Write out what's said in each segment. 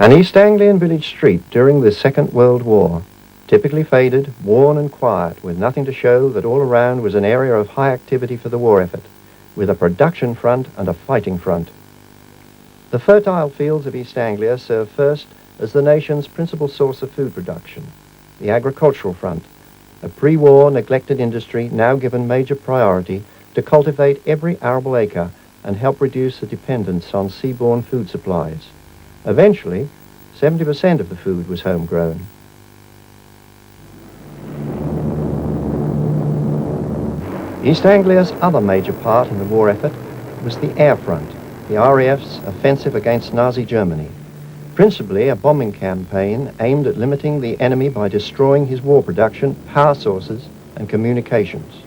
An East Anglian village street during the Second World War, typically faded, worn and quiet, with nothing to show that all around was an area of high activity for the war effort, with a production front and a fighting front. The fertile fields of East Anglia served first as the nation's principal source of food production, the agricultural front, a pre-war neglected industry now given major priority to cultivate every arable acre and help reduce the dependence on seaborne food supplies. Eventually, 70% of the food was homegrown. East Anglia's other major part in the war effort was the air front, the RAF's offensive against Nazi Germany, principally a bombing campaign aimed at limiting the enemy by destroying his war production, power sources, and communications.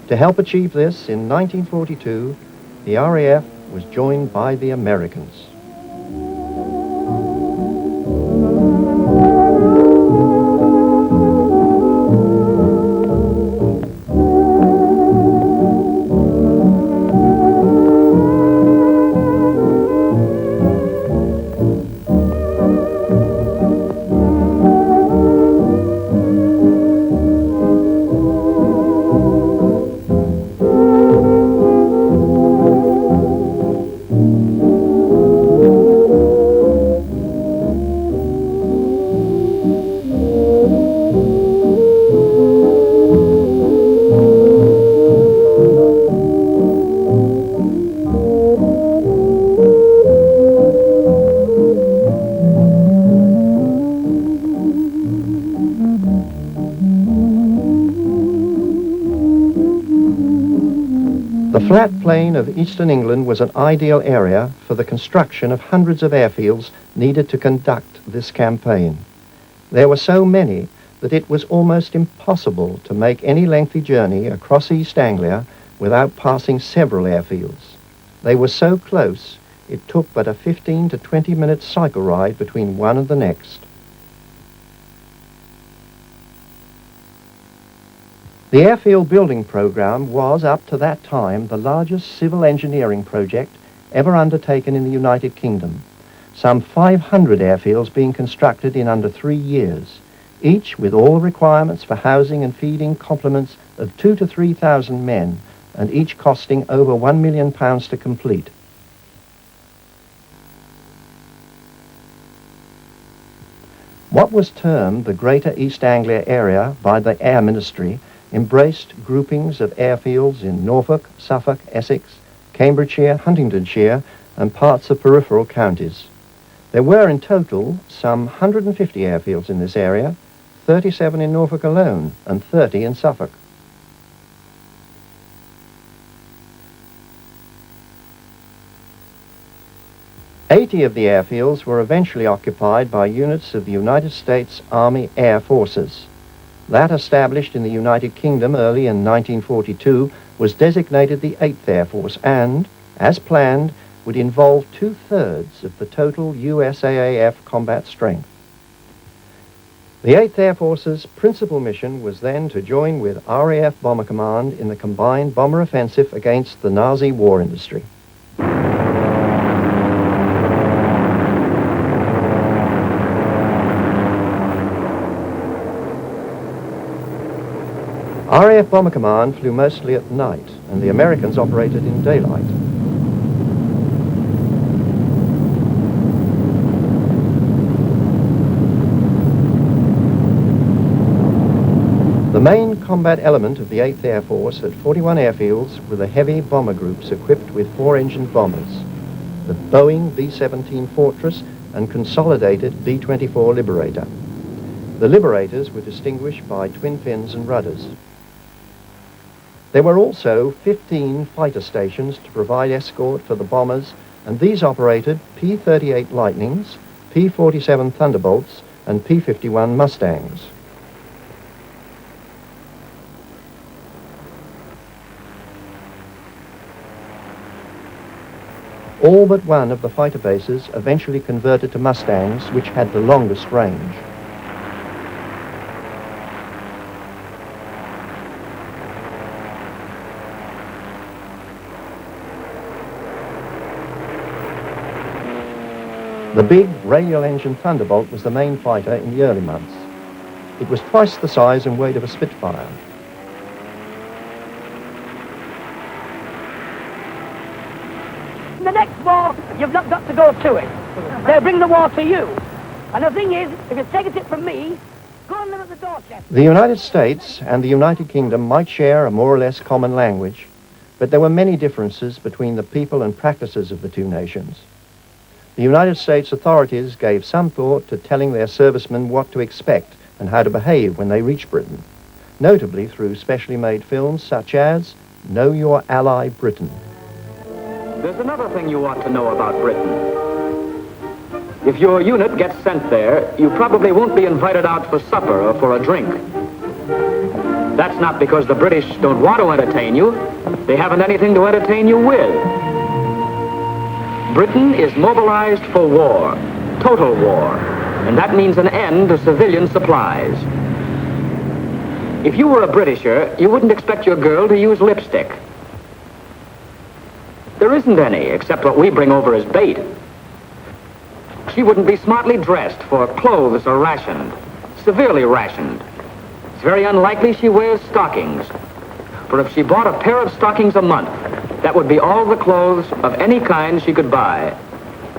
To help achieve this, in 1942, the RAF was joined by the Americans. The flat plain of eastern England was an ideal area for the construction of hundreds of airfields needed to conduct this campaign. There were so many that it was almost impossible to make any lengthy journey across East Anglia without passing several airfields. They were so close, it took but a 15 to 20-minute cycle ride between one and the next. The airfield building program was, up to that time, the largest civil engineering project ever undertaken in the United Kingdom. Some 500 airfields being constructed in under 3 years, each with all the requirements for housing and feeding complements of 2,000 to 3,000 men, and each costing over £1 million to complete. What was termed the Greater East Anglia Area by the Air Ministry embraced groupings of airfields in Norfolk, Suffolk, Essex, Cambridgeshire, Huntingdonshire, and parts of peripheral counties. There were in total some 150 airfields in this area, 37 in Norfolk alone, and 30 in Suffolk. Eighty of the airfields were eventually occupied by units of the United States Army Air Forces. That established in the United Kingdom early in 1942 was designated the 8th Air Force and, as planned, would involve 2/3 of the total USAAF combat strength. The 8th Air Force's principal mission was then to join with RAF Bomber Command in the combined bomber offensive against the Nazi war industry. RAF Bomber Command flew mostly at night, and the Americans operated in daylight. The main combat element of the 8th Air Force had 41 airfields were the heavy bomber groups equipped with 4-engined bombers, the Boeing B-17 Fortress and consolidated B-24 Liberator. The Liberators were distinguished by twin fins and rudders. There were also 15 fighter stations to provide escort for the bombers, and these operated P-38 Lightnings, P-47 Thunderbolts, and P-51 Mustangs. All but one of the fighter bases eventually converted to Mustangs, which had the longest range. The big radial engine Thunderbolt was the main fighter in the early months. It was twice the size and weight of a Spitfire. In the next war, you've not got to go to it. They'll bring the war to you. And the thing is, if you're taking it from me, go and live at the doorstep. The United States and the United Kingdom might share a more or less common language, but there were many differences between the people and practices of the two nations. The United States authorities gave some thought to telling their servicemen what to expect and how to behave when they reached Britain, notably through specially made films such as Know Your Ally Britain. There's another thing you ought to know about Britain. If your unit gets sent there, you probably won't be invited out for supper or for a drink. That's not because the British don't want to entertain you. They haven't anything to entertain you with. Britain is mobilized for war, total war, and that means an end to civilian supplies. If you were a Britisher, you wouldn't expect your girl to use lipstick. There isn't any, except what we bring over as bait. She wouldn't be smartly dressed, for clothes are rationed, severely rationed. It's very unlikely she wears stockings, for if she bought a pair of stockings a month, that would be all the clothes of any kind she could buy.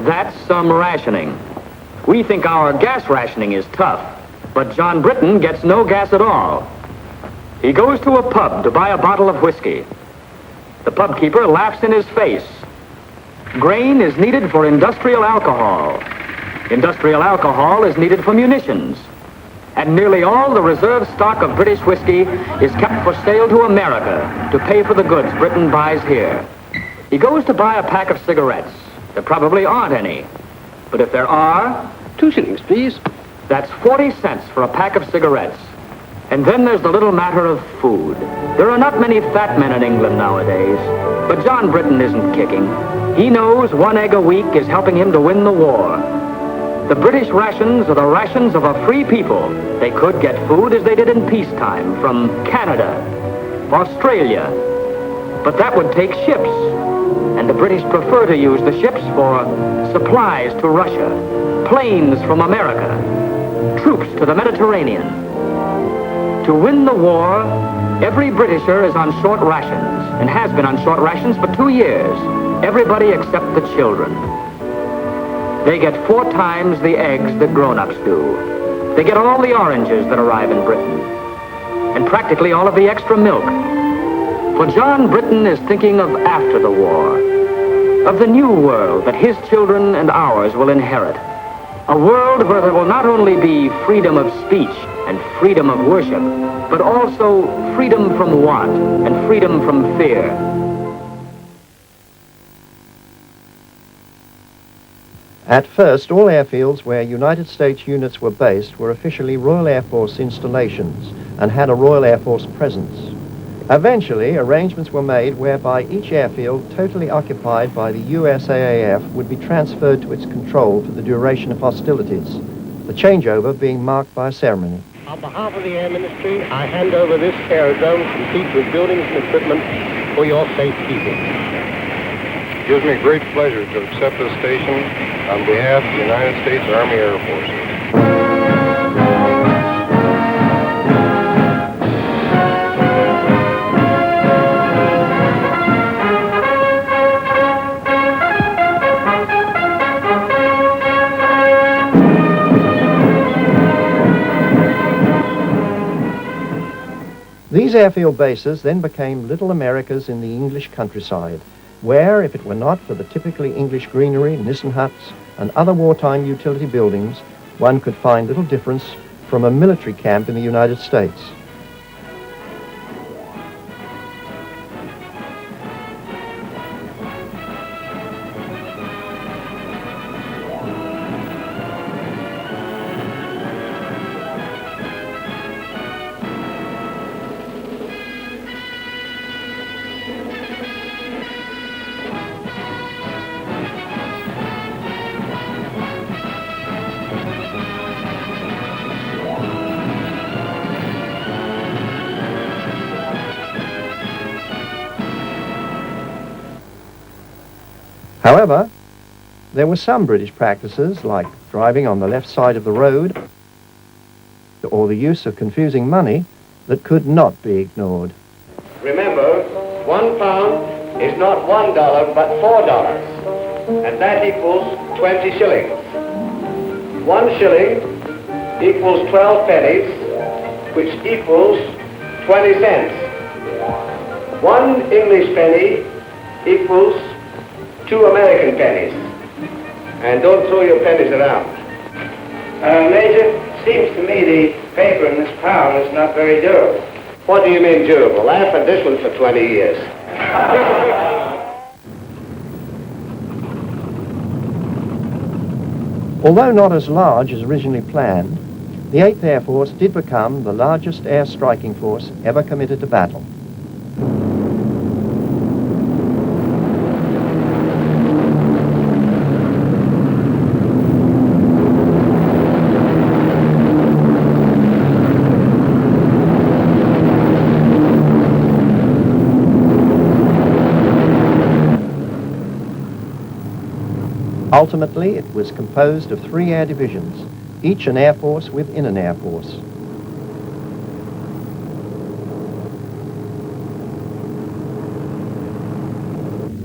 That's some rationing. We think our gas rationing is tough, but John Britton gets no gas at all. He goes to a pub to buy a bottle of whiskey. The pub keeper laughs in his face. Grain is needed for industrial alcohol. Industrial alcohol is needed for munitions. And nearly all the reserve stock of British whiskey is kept for sale to America to pay for the goods Britain buys here. He goes to buy a pack of cigarettes. There probably aren't any. But if there are, 2 shillings, please. that's 40 cents for a pack of cigarettes. And then there's the little matter of food. There are not many fat men in England nowadays. But John Britton isn't kicking. He knows 1 egg a week is helping him to win the war. The British rations are the rations of a free people. They could get food as they did in peacetime from Canada, Australia. But that would take ships. And the British prefer to use the ships for supplies to Russia, planes from America, troops to the Mediterranean. To win the war, every Britisher is on short rations and has been on short rations for 2 years. Everybody except the children. They get 4 times the eggs that grown-ups do. They get all the oranges that arrive in Britain, and practically all of the extra milk. For John Britton is thinking of after the war, of the new world that his children and ours will inherit. A world where there will not only be freedom of speech and freedom of worship, but also freedom from want and freedom from fear. At first, all airfields where United States units were based were officially Royal Air Force installations and had a Royal Air Force presence. Eventually, arrangements were made whereby each airfield totally occupied by the USAAF would be transferred to its control for the duration of hostilities, the changeover being marked by a ceremony. On behalf of the Air Ministry, I hand over this aerodrome complete with buildings and equipment for your safekeeping. It gives me great pleasure to accept this station on behalf of the United States Army Air Forces. These airfield bases then became little Americas in the English countryside, where, if it were not for the typically English greenery, Nissen huts, and other wartime utility buildings, one could find little difference from a military camp in the United States. However, There were some British practices, like driving on the left side of the road, or the use of confusing money, that could not be ignored. Remember, £1 is not $1, but $4, and that equals 20 shillings. 1 shilling equals 12 pennies, which equals 20 cents. 1 English penny equals 2 American pennies. And don't throw your pennies around. Major, seems to me the paper in this pound is not very durable. What do you mean durable? I've had this one for 20 years. Although not as large as originally planned, the 8th Air Force did become the largest air striking force ever committed to battle. Ultimately, it was composed of 3 air divisions, each an air force within an air force.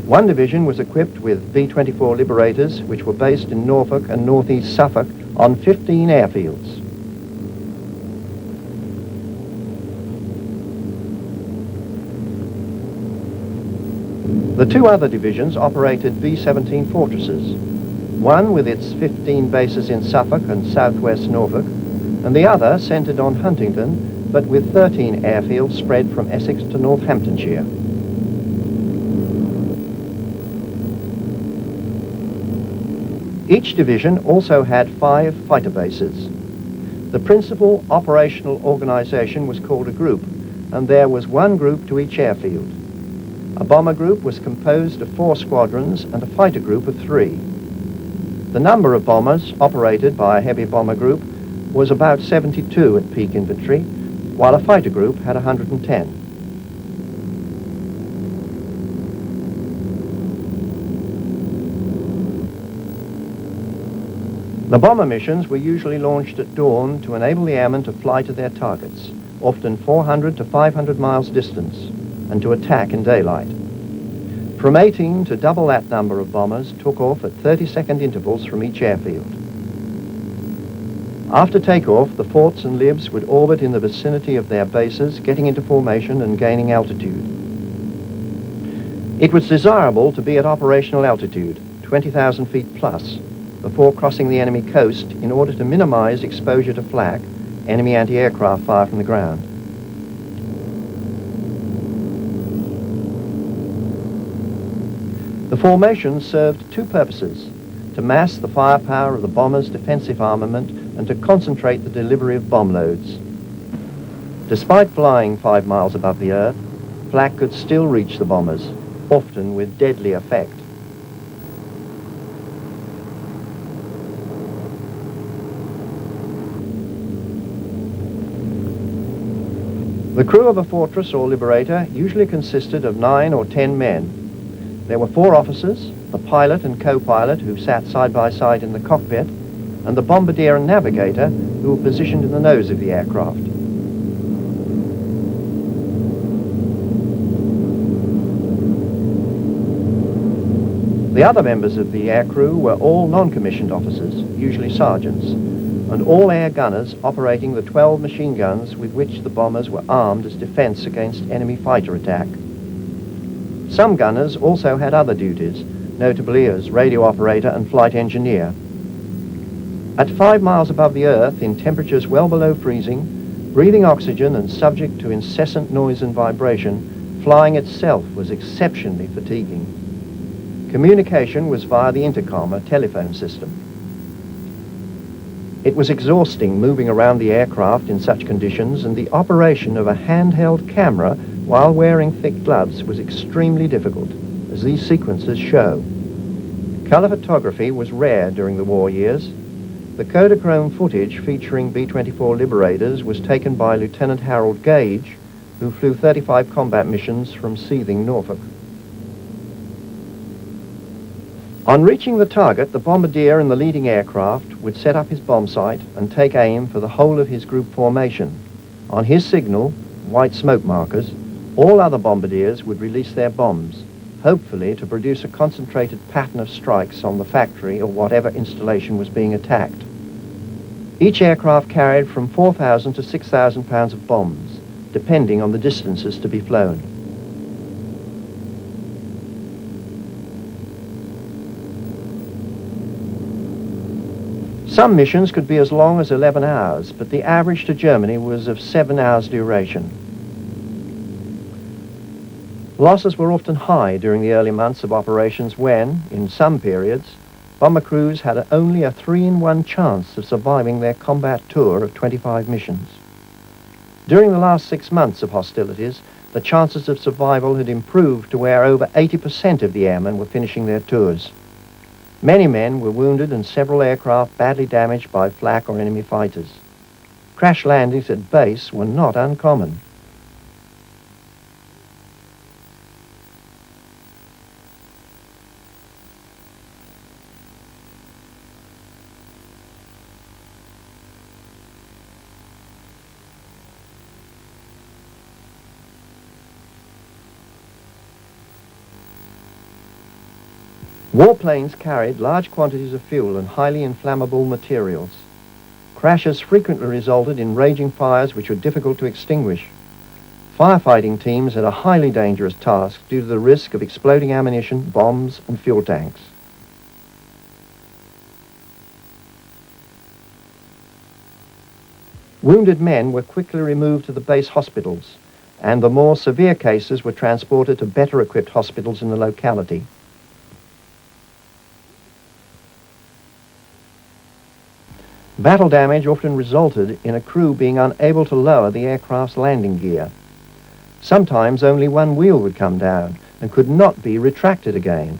One division was equipped with B-24 Liberators, which were based in Norfolk and northeast Suffolk on 15 airfields. The 2 other divisions operated B-17 Fortresses, one with its 15 bases in Suffolk and southwest Norfolk, and the other centered on Huntingdon, but with 13 airfields spread from Essex to Northamptonshire. Each division also had 5 fighter bases. The principal operational organization was called a group, and there was 1 group to each airfield. A bomber group was composed of 4 squadrons and a fighter group of 3. The number of bombers operated by a heavy bomber group was about 72 at peak inventory, while a fighter group had 110. The bomber missions were usually launched at dawn to enable the airmen to fly to their targets, often 400 to 500 miles distance, and to attack in daylight. From 18 to double that number of bombers took off at 30-second intervals from each airfield. After takeoff, the forts and libs would orbit in the vicinity of their bases, getting into formation and gaining altitude. It was desirable to be at operational altitude, 20,000 feet plus, before crossing the enemy coast in order to minimize exposure to flak, enemy anti-aircraft fire from the ground. The formation served 2 purposes: to mass the firepower of the bombers' defensive armament and to concentrate the delivery of bomb loads. Despite flying 5 miles above the earth, flak could still reach the bombers, often with deadly effect. The crew of a Fortress or Liberator usually consisted of 9 or 10 men. There were 4 officers, the pilot and co-pilot who sat side by side in the cockpit, and the bombardier and navigator who were positioned in the nose of the aircraft. The other members of the aircrew were all non-commissioned officers, usually sergeants, and all air gunners operating the 12 machine guns with which the bombers were armed as defense against enemy fighter attack. Some gunners also had other duties, notably as radio operator and flight engineer. At 5 miles above the earth, in temperatures well below freezing, breathing oxygen and subject to incessant noise and vibration, flying itself was exceptionally fatiguing. Communication was via the intercom, a telephone system. It was exhausting moving around the aircraft in such conditions, and the operation of a handheld camera while wearing thick gloves was extremely difficult, as these sequences show. Color photography was rare during the war years. The Kodachrome footage featuring B-24 Liberators was taken by Lieutenant Harold Gage, who flew 35 combat missions from seething Norfolk. On reaching the target, the bombardier in the leading aircraft would set up his bomb sight and take aim for the whole of his group formation. On his signal, white smoke markers, all other bombardiers would release their bombs, hopefully to produce a concentrated pattern of strikes on the factory or whatever installation was being attacked. Each aircraft carried from 4,000 to 6,000 pounds of bombs, depending on the distances to be flown. Some missions could be as long as 11 hours, but the average to Germany was of 7 hours duration. Losses were often high during the early months of operations when, in some periods, bomber crews had only a 3-in-1 chance of surviving their combat tour of 25 missions. During the last 6 months of hostilities, the chances of survival had improved to where over 80% of the airmen were finishing their tours. Many men were wounded and several aircraft badly damaged by flak or enemy fighters. Crash landings at base were not uncommon. Warplanes carried large quantities of fuel and highly inflammable materials. Crashes frequently resulted in raging fires which were difficult to extinguish. Firefighting teams had a highly dangerous task due to the risk of exploding ammunition, bombs, and fuel tanks. Wounded men were quickly removed to the base hospitals, and the more severe cases were transported to better equipped hospitals in the locality. Battle damage often resulted in a crew being unable to lower the aircraft's landing gear. Sometimes only one wheel would come down and could not be retracted again.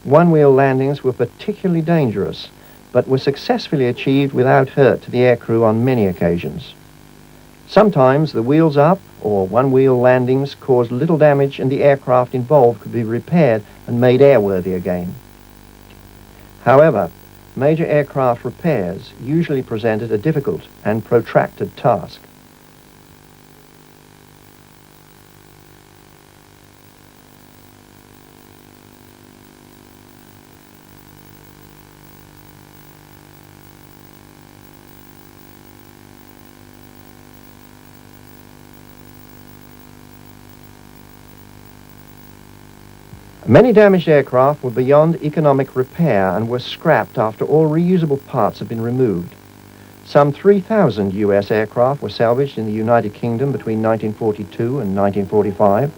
One-wheel landings were particularly dangerous, but were successfully achieved without hurt to the aircrew on many occasions. Sometimes the wheels up or one-wheel landings caused little damage and the aircraft involved could be repaired and made airworthy again. However, major aircraft repairs usually presented a difficult and protracted task. Many damaged aircraft were beyond economic repair and were scrapped after all reusable parts had been removed. Some 3,000 US aircraft were salvaged in the United Kingdom between 1942 and 1945.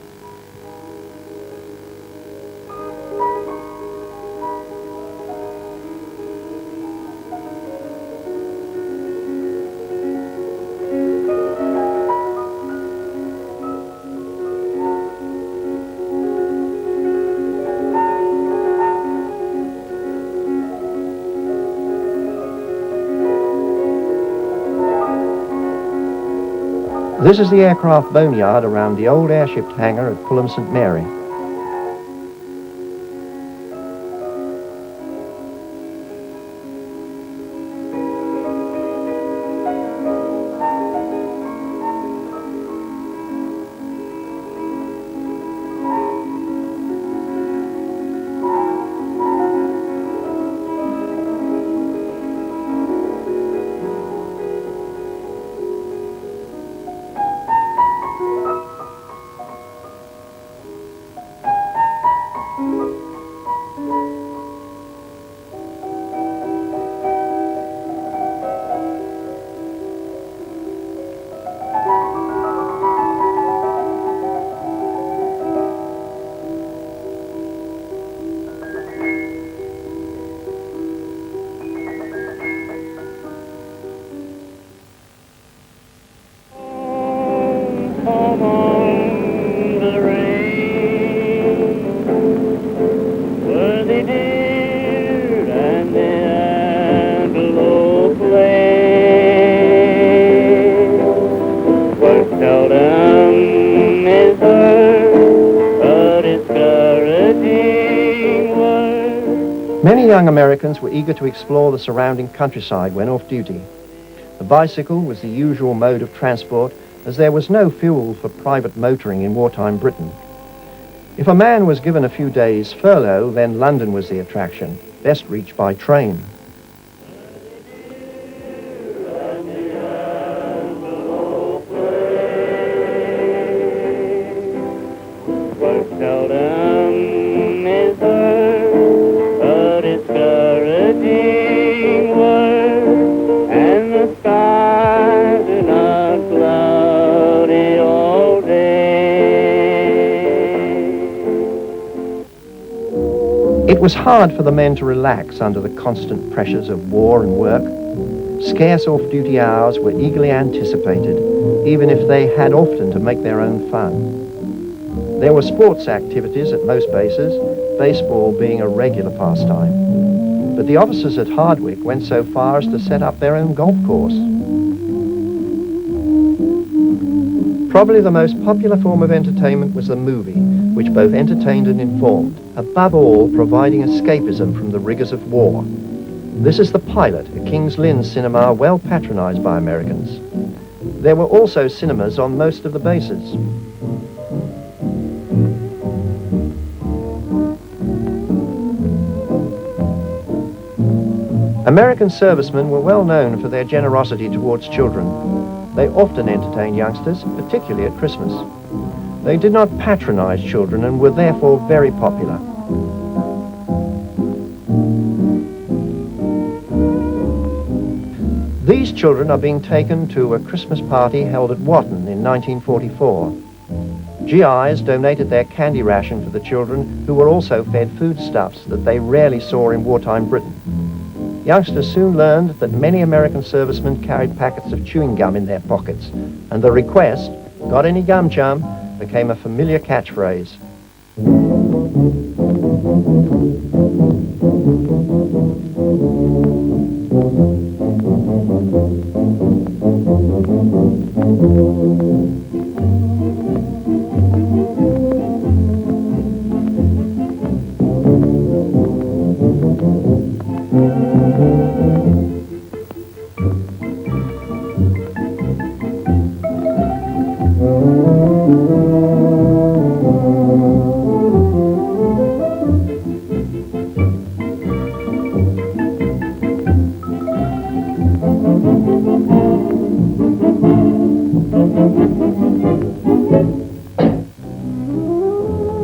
This is the aircraft boneyard around the old airship hangar at Fulham St Mary. Many young Americans were eager to explore the surrounding countryside when off duty. The bicycle was the usual mode of transport, as there was no fuel for private motoring in wartime Britain. If a man was given a few days' furlough, then London was the attraction, best reached by train. It was hard for the men to relax under the constant pressures of war and work. Scarce off-duty hours were eagerly anticipated, even if they had often to make their own fun. There were sports activities at most bases, baseball being a regular pastime. But the officers at Hardwick went so far as to set up their own golf course. Probably the most popular form of entertainment was the movie, which both entertained and informed, above all providing escapism from the rigors of war. This is The Pilot, a King's Lynn cinema well patronized by Americans. There were also cinemas on most of the bases. American servicemen were well known for their generosity towards children. They often entertained youngsters, particularly at Christmas. They did not patronize children and were therefore very popular. These children are being taken to a Christmas party held at Watton in 1944. GIs donated their candy ration for the children, who were also fed foodstuffs that they rarely saw in wartime Britain. Youngsters soon learned that many American servicemen carried packets of chewing gum in their pockets, and the request, "Got any gum, chum?" became a familiar catchphrase.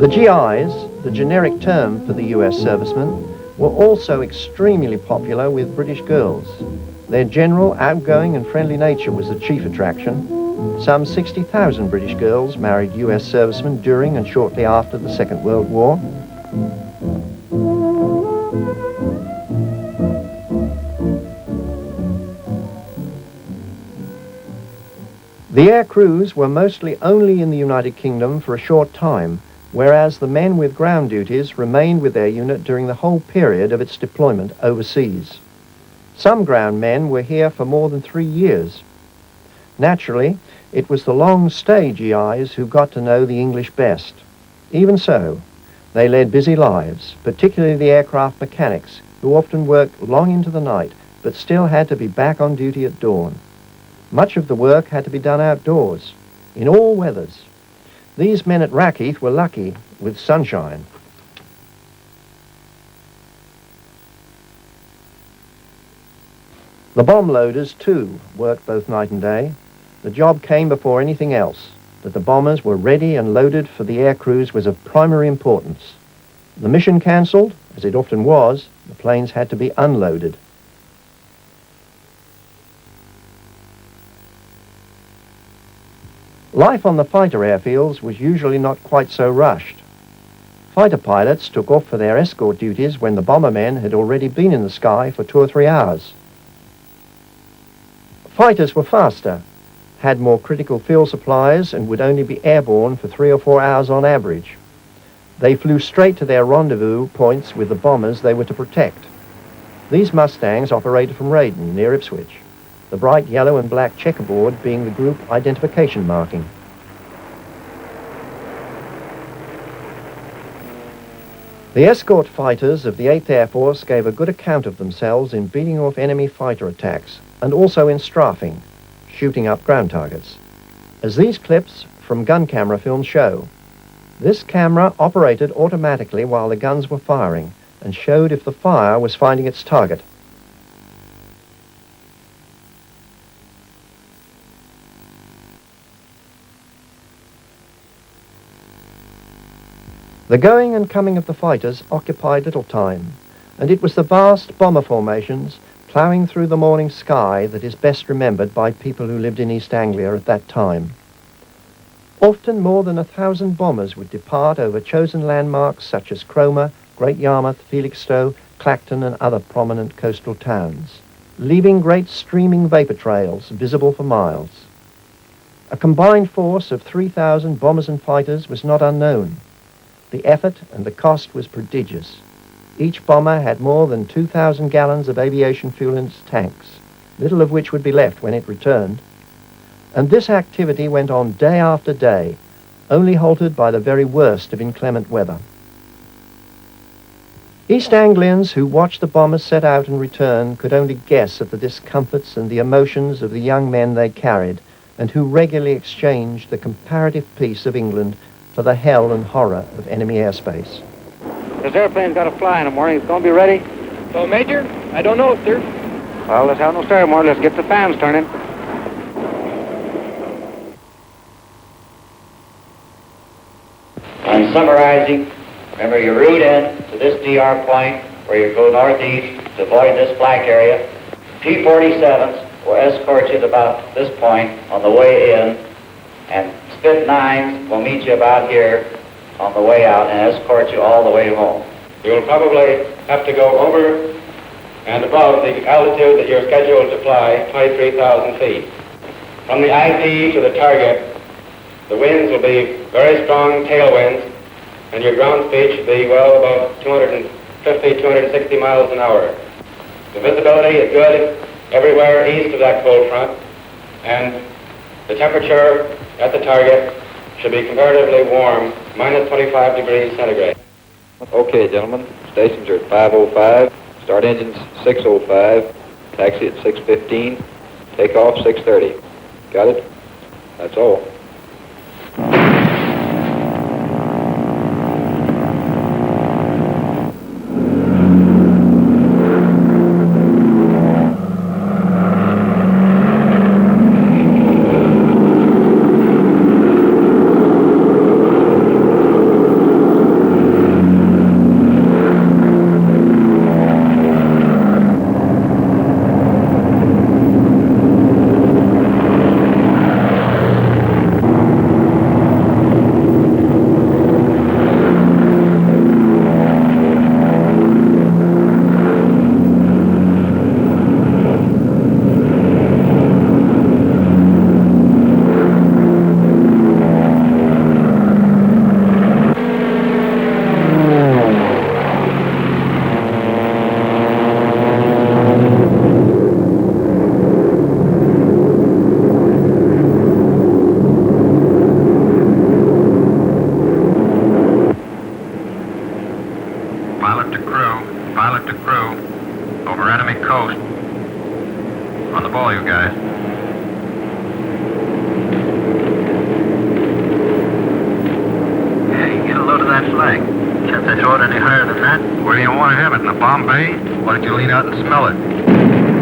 The GIs, the generic term for the US servicemen, were also extremely popular with British girls. Their general, outgoing and friendly nature was the chief attraction. Some 60,000 British girls married US servicemen during and shortly after the Second World War. The air crews were mostly only in the United Kingdom for a short time, whereas the men with ground duties remained with their unit during the whole period of its deployment overseas. Some ground men were here for more than 3 years. Naturally, it was the long-stay GIs who got to know the English best. Even so, they led busy lives, particularly the aircraft mechanics, who often worked long into the night, but still had to be back on duty at dawn. Much of the work had to be done outdoors, in all weathers. These men at Rackheath were lucky with sunshine. The bomb loaders, too, worked both night and day. The job came before anything else. That the bombers were ready and loaded for the air crews was of primary importance. The mission cancelled, as it often was, the planes had to be unloaded. Life on the fighter airfields was usually not quite so rushed. Fighter pilots took off for their escort duties when the bombermen had already been in the sky for 2 or 3 hours. Fighters were faster, had more critical fuel supplies, and would only be airborne for 3 or 4 hours on average. They flew straight to their rendezvous points with the bombers they were to protect. These Mustangs operated from Raiden, near Ipswich, the bright yellow and black checkerboard being the group identification marking. The escort fighters of the 8th Air Force gave a good account of themselves in beating off enemy fighter attacks and also in strafing, shooting up ground targets, as these clips from gun camera film show. This camera operated automatically while the guns were firing and showed if the fire was finding its target. The going and coming of the fighters occupied little time, and it was the vast bomber formations ploughing through the morning sky that is best remembered by people who lived in East Anglia at that time. Often more than 1,000 bombers would depart over chosen landmarks such as Cromer, Great Yarmouth, Felixstowe, Clacton and other prominent coastal towns, leaving great streaming vapour trails visible for miles. A combined force of 3,000 bombers and fighters was not unknown. The effort and the cost was prodigious. Each bomber had more than 2,000 gallons of aviation fuel in its tanks, little of which would be left when it returned. And this activity went on day after day, only halted by the very worst of inclement weather. East Anglians who watched the bombers set out and return could only guess at the discomforts and the emotions of the young men they carried, and who regularly exchanged the comparative peace of England for the hell and horror of enemy airspace. This airplane's got to fly in the morning. It's going to be ready? So, Major, I don't know, sir. Well, let's have no start more. Let's get the fans turning. I'm summarizing. Remember, you route in to this DR point where you go northeast to avoid this black area. P-47s will escort you to about this point on the way in, and Spit 9s will meet you about here on the way out and escort you all the way home. You'll probably have to go over and above the altitude that you're scheduled to fly, 23,000 feet. From the IP to the target, the winds will be very strong tailwinds, and your ground speed should be well above 250, 260 miles an hour. The visibility is good everywhere east of that cold front, and the temperature at the target should be comparatively warm, minus 25 degrees centigrade. Okay, gentlemen, stations are at 5:05, start engines 6:05, taxi at 6:15, takeoff 6:30. Got it? That's all. Pilot to crew, over enemy coast. On the ball, you guys. Hey, get a load of that flag. Can't they throw it any higher than that? Where do you want to have it? In the bomb bay? Why don't you lean out and smell it?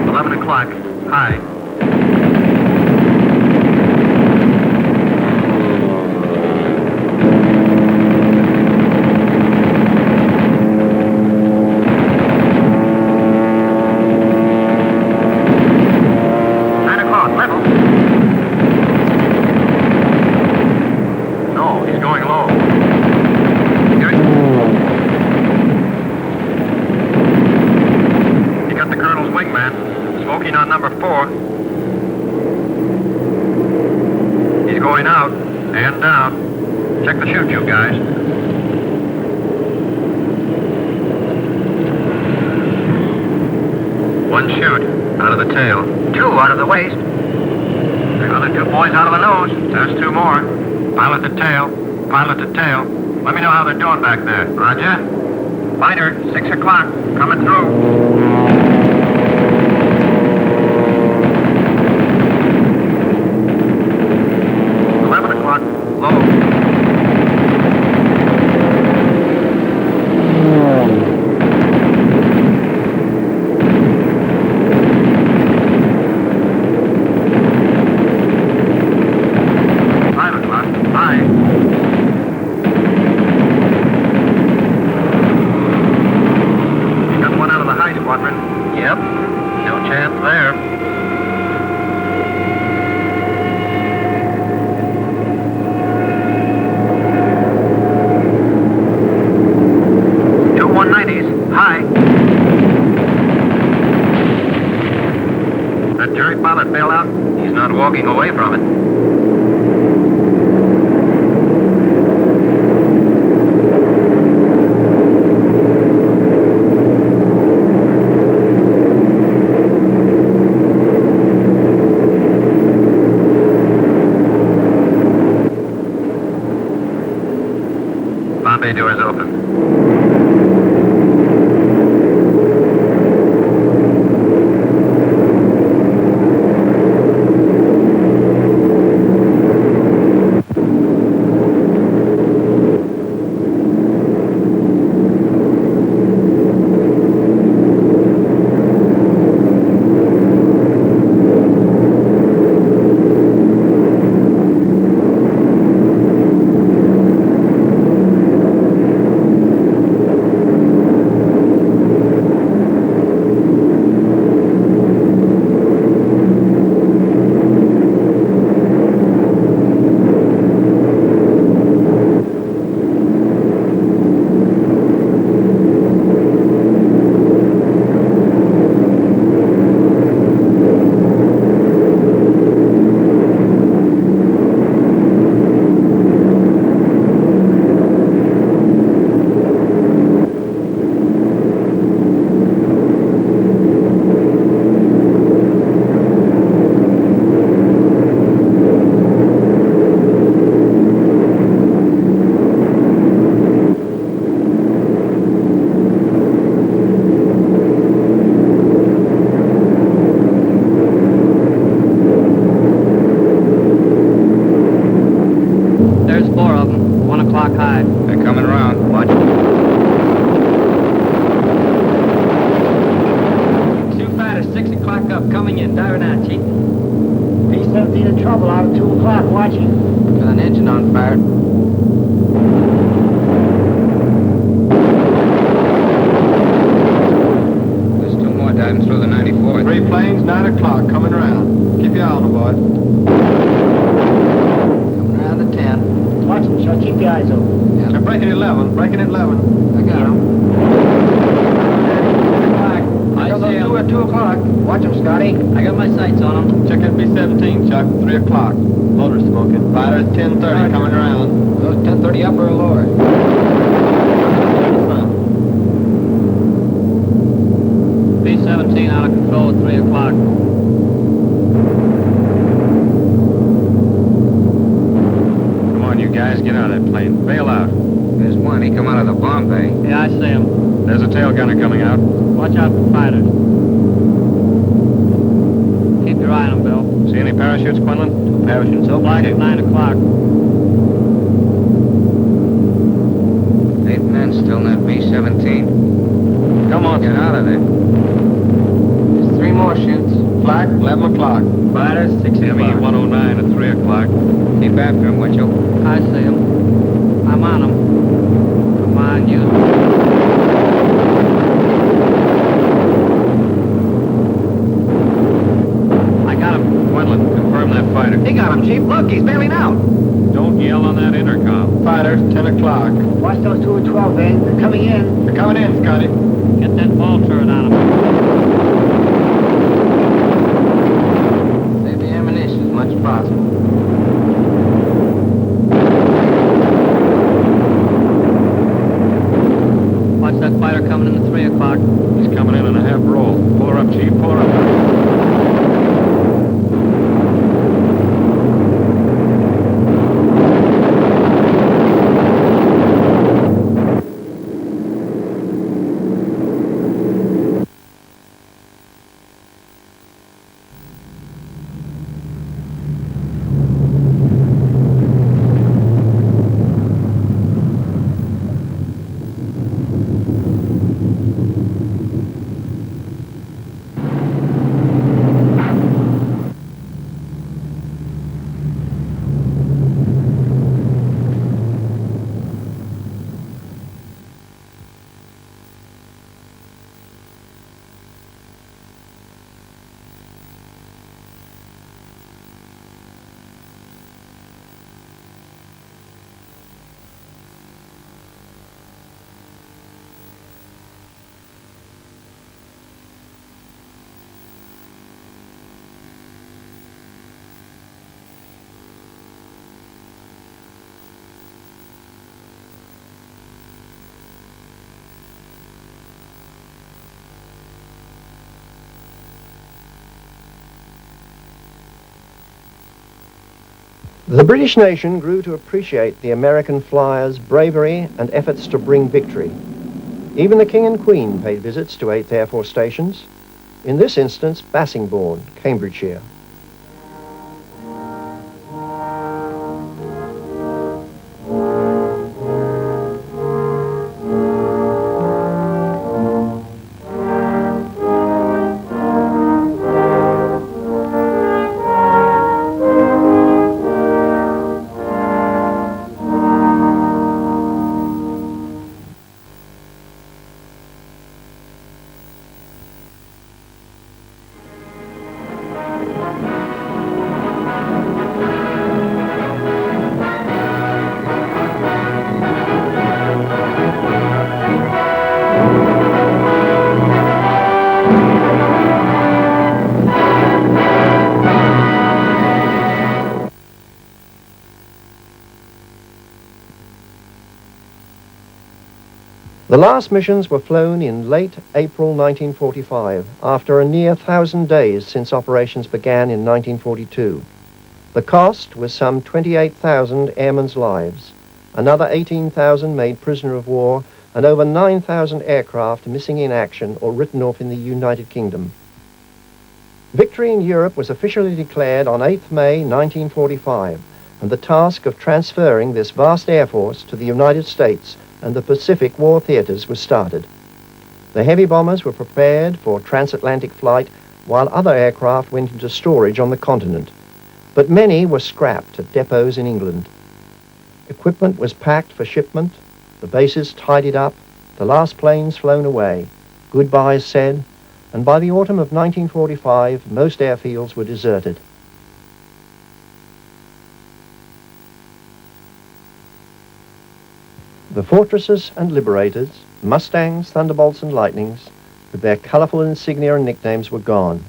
11 o'clock. High. On number 4. He's going out and down. Check the chute, you guys. One chute out of the tail. 2 out of the waist. The other 2 boys out of the nose. There's 2 more. Pilot to tail. Pilot to tail. Let me know how they're doing back there. Roger. Fighter, 6 o'clock, coming through. 11 o'clock, low. Yep, no chance there. Two 190s, high. That jury pilot bail out? He's not walking away from it. Bay doors open. The British nation grew to appreciate the American flyers' bravery and efforts to bring victory. Even the King and Queen paid visits to 8th Air Force stations, in this instance Bassingbourn, Cambridgeshire. The last missions were flown in late April 1945, after a near 1,000 days since operations began in 1942. The cost was some 28,000 airmen's lives, another 18,000 made prisoner of war, and over 9,000 aircraft missing in action or written off in the United Kingdom. Victory in Europe was officially declared on 8th May 1945, and the task of transferring this vast air force to the United States and the Pacific war theaters was started. The heavy bombers were prepared for transatlantic flight, while other aircraft went into storage on the continent, but many were scrapped at depots in England. Equipment was packed for shipment, the bases tidied up, the last planes flown away, goodbyes said, and by the autumn of 1945, most airfields were deserted. The Fortresses and Liberators, Mustangs, Thunderbolts and Lightnings, with their colourful insignia and nicknames, were gone.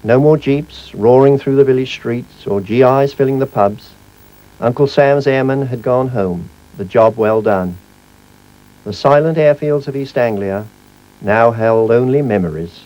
No more jeeps roaring through the village streets or GIs filling the pubs. Uncle Sam's airmen had gone home, the job well done. The silent airfields of East Anglia now held only memories.